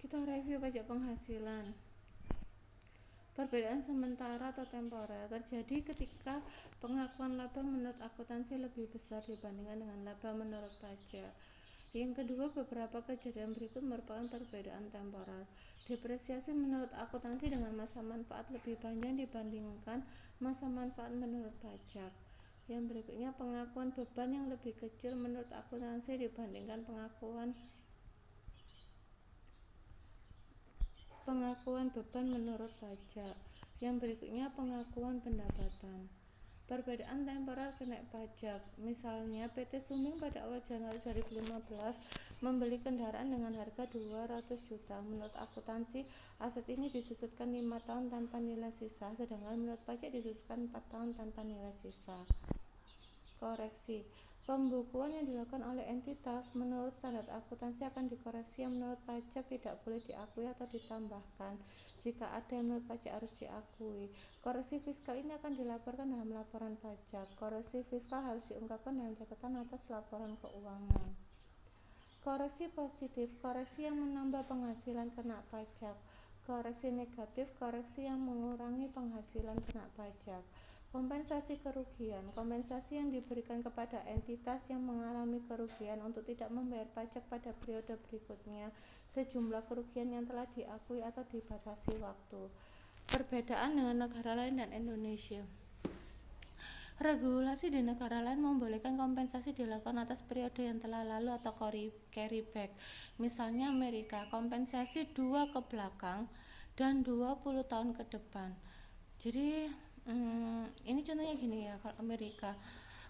Kita review pajak penghasilan. Perbedaan sementara atau temporer terjadi ketika pengakuan laba menurut akuntansi lebih besar dibandingkan dengan laba menurut pajak. Yang kedua, beberapa kejadian berikut merupakan perbedaan temporer. Depresiasi menurut akuntansi dengan masa manfaat lebih panjang dibandingkan masa manfaat menurut pajak. Yang berikutnya, pengakuan beban yang lebih kecil menurut akuntansi dibandingkan pengakuan beban menurut pajak. Yang berikutnya, pengakuan pendapatan. Perbedaan temporer kenaik pajak. Misalnya, PT Sumbing pada awal Januari 2015 membeli kendaraan dengan harga 200 juta. Menurut akuntansi, aset ini disusutkan 5 tahun tanpa nilai sisa, sedangkan menurut pajak disusutkan 4 tahun tanpa nilai sisa. Koreksi. Pembukuan yang dilakukan oleh entitas menurut standar akuntansi akan dikoreksi yang menurut pajak tidak boleh diakui atau ditambahkan. Jika ada yang menurut pajak harus diakui. Koreksi fiskal ini akan dilaporkan dalam laporan pajak. Koreksi fiskal harus diungkapkan dalam catatan atas laporan keuangan. Koreksi positif, koreksi yang menambah penghasilan kena pajak. Koreksi negatif, koreksi yang mengurangi penghasilan kena pajak. Kompensasi kerugian, kompensasi yang diberikan kepada entitas yang mengalami kerugian untuk tidak membayar pajak pada periode berikutnya sejumlah kerugian yang telah diakui atau dibatasi waktu. Perbedaan dengan negara lain dan Indonesia. Regulasi di negara lain membolehkan kompensasi dilakukan atas periode yang telah lalu atau carryback. Misalnya Amerika, kompensasi 2 ke belakang dan 20 tahun ke depan. Jadi ini contohnya gini ya, kalau Amerika,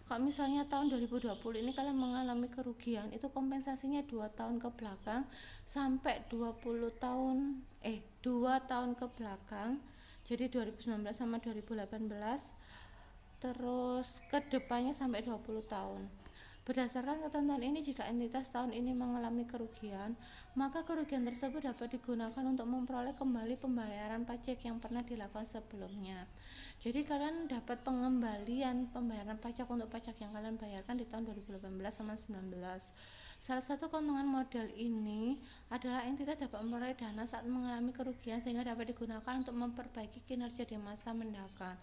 kalau misalnya tahun 2020 ini kalian mengalami kerugian, itu kompensasinya 2 tahun ke belakang sampai 2 tahun ke belakang, jadi 2019 sama 2018, terus kedepannya sampai 20 tahun. Berdasarkan ketentuan ini, jika entitas tahun ini mengalami kerugian, maka kerugian tersebut dapat digunakan untuk memperoleh kembali pembayaran pajak yang pernah dilakukan sebelumnya. Jadi kalian dapat pengembalian pembayaran pajak untuk pajak yang kalian bayarkan di tahun 2018 sama 19. Salah satu keuntungan model ini adalah entitas dapat memperoleh dana saat mengalami kerugian sehingga dapat digunakan untuk memperbaiki kinerja di masa mendatang.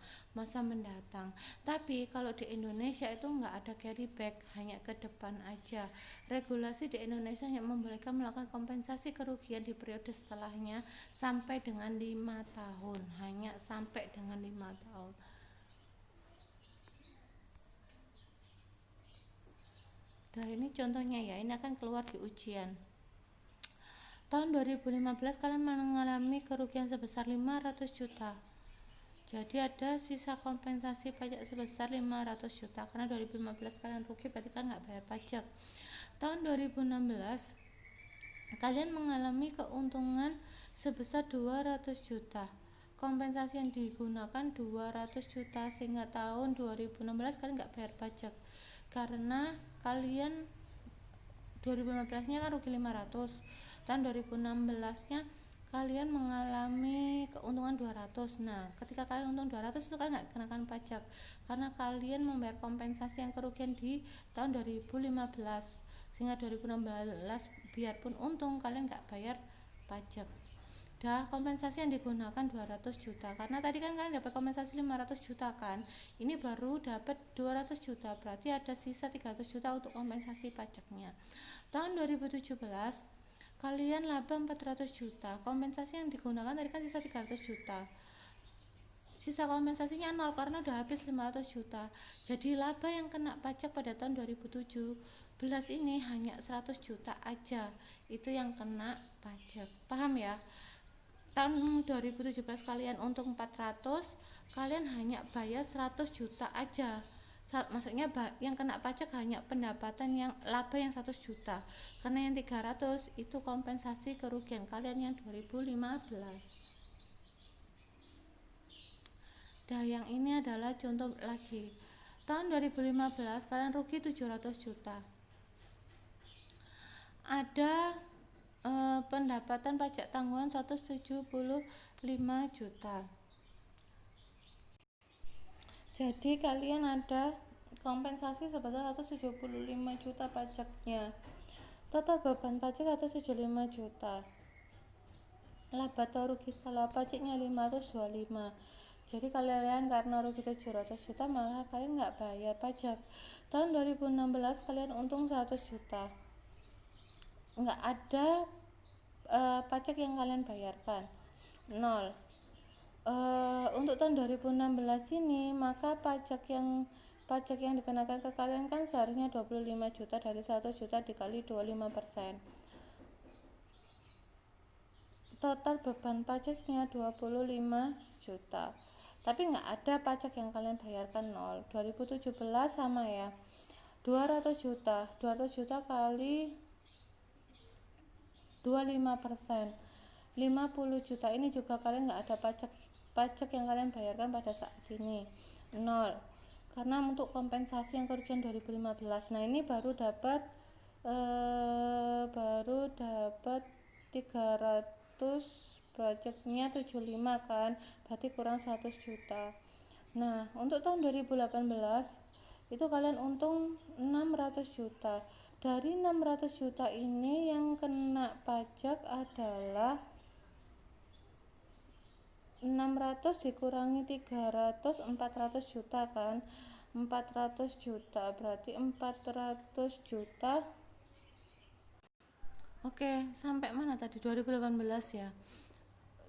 Tapi kalau di Indonesia itu nggak ada carryback, hanya ke depan aja. Regulasi di Indonesia hanya membolehkan melakukan kompensasi kerugian di periode setelahnya sampai dengan 5 tahun, hanya sampai dengan 5 tahun. Nah, ini contohnya ya, ini akan keluar di ujian. Tahun 2015 kalian mengalami kerugian sebesar 500 juta. Jadi ada sisa kompensasi pajak sebesar 500 juta karena 2015 kalian rugi, berarti kan nggak bayar pajak. Tahun 2016 kalian mengalami keuntungan sebesar 200 juta. Kompensasi yang digunakan 200 juta sehingga tahun 2016 kalian nggak bayar pajak karena kalian 2015-nya kan rugi 500, tahun 2016-nya kalian mengalami keuntungan 200. Nah, ketika kalian untung 200 itu kalian nggak kenakan pajak karena kalian membayar kompensasi yang kerugian di tahun 2015, sehingga 2016 biarpun untung kalian nggak bayar pajak. Kompensasi yang digunakan 200 juta karena tadi kan kalian dapat kompensasi 500 juta kan, ini baru dapat 200 juta, berarti ada sisa 300 juta untuk kompensasi pajaknya. Tahun 2017 kalian laba 400 juta, kompensasi yang digunakan tadi kan sisa 300 juta, sisa kompensasinya 0 karena udah habis 500 juta. Jadi laba yang kena pajak pada tahun 2017 ini hanya 100 juta aja, itu yang kena pajak. Paham ya? Tahun 2017 kalian untung 400, kalian hanya bayar 100 juta aja. Maksudnya yang kena pajak hanya pendapatan yang laba yang 100 juta. Karena yang 300 itu kompensasi kerugian kalian yang 2015. Yang ini adalah contoh lagi. Tahun 2015 kalian rugi 700 juta. Ada pendapatan pajak tanggungan 175 juta. Jadi kalian ada kompensasi sebesar 175 juta pajaknya. Total beban pajak 175 juta. laba atau rugi setelah pajaknya 525. Jadi kalian karena rugi 700 juta malah kalian nggak bayar pajak. Tahun 2016 kalian untung 100 juta, nggak ada pajak yang kalian bayarkan, nol. Untuk tahun 2016 ini maka pajak yang dikenakan ke kalian kan seharusnya 25 juta dari 100 juta dikali 25%. Total beban pajaknya 25 juta. Tapi nggak ada pajak yang kalian bayarkan, nol. 2017 sama ya. 200 juta. 200 juta kali 25%. 50 juta ini juga kalian nggak ada pajak yang kalian bayarkan pada saat ini, nol. Karena untuk kompensasi yang kerugian 2015. Nah, ini baru dapat 300, pajaknya 75 kan, berarti kurang 100 juta. Nah, untuk tahun 2018 itu kalian untung 600 juta. Dari 600 juta ini yang kena pajak adalah 600 dikurangi 300, 400 juta kan. 400 juta berarti 400 juta. Oke, sampai mana tadi? 2018 ya.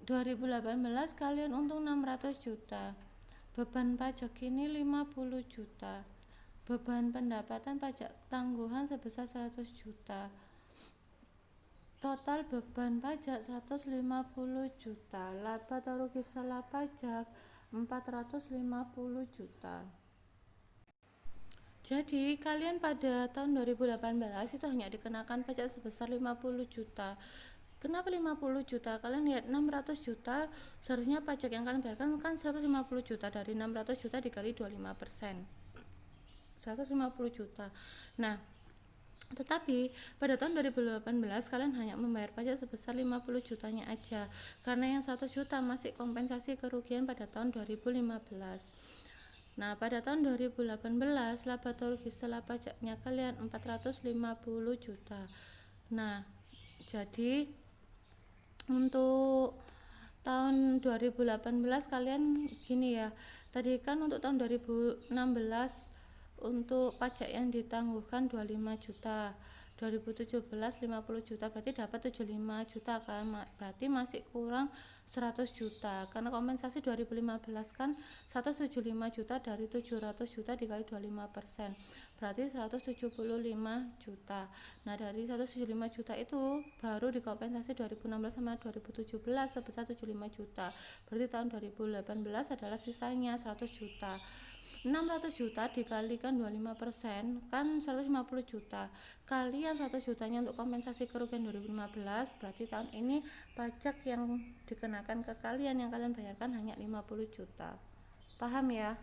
2018 kalian untung 600 juta. Beban pajak ini 50 juta. Beban pendapatan pajak tangguhan sebesar 100 juta. Total beban pajak 150 juta. Laba atau rugi setelah pajak 450 juta. Jadi kalian pada tahun 2018 itu hanya dikenakan pajak sebesar 50 juta. Kenapa 50 juta? Kalian lihat 600 juta, seharusnya pajak yang kalian bayarkan kan 150 juta. Dari 600 juta dikali 25%, 150 juta. Nah, tetapi pada tahun 2018 kalian hanya membayar pajak sebesar 50 jutanya aja, karena yang 1 juta masih kompensasi kerugian pada tahun 2015. Nah, pada tahun 2018 laba atau rugi setelah pajaknya kalian 450 juta. Nah, jadi untuk tahun 2018 kalian gini ya. Tadi kan untuk tahun 2016 untuk pajak yang ditangguhkan 25 juta. 2017 50 juta, berarti dapat 75 juta kan, berarti masih kurang 100 juta karena kompensasi 2015 kan 175 juta dari 700 juta dikali 25%, berarti 175 juta. Nah, dari 175 juta itu baru dikompensasi 2016 sama 2017 sebesar 75 juta, berarti tahun 2018 adalah sisanya 100 juta. 600 juta dikalikan 25% kan 150 juta, kalian 100 jutanya untuk kompensasi kerugian 2015, berarti tahun ini pajak yang dikenakan ke kalian yang kalian bayarkan hanya 50 juta. Paham ya?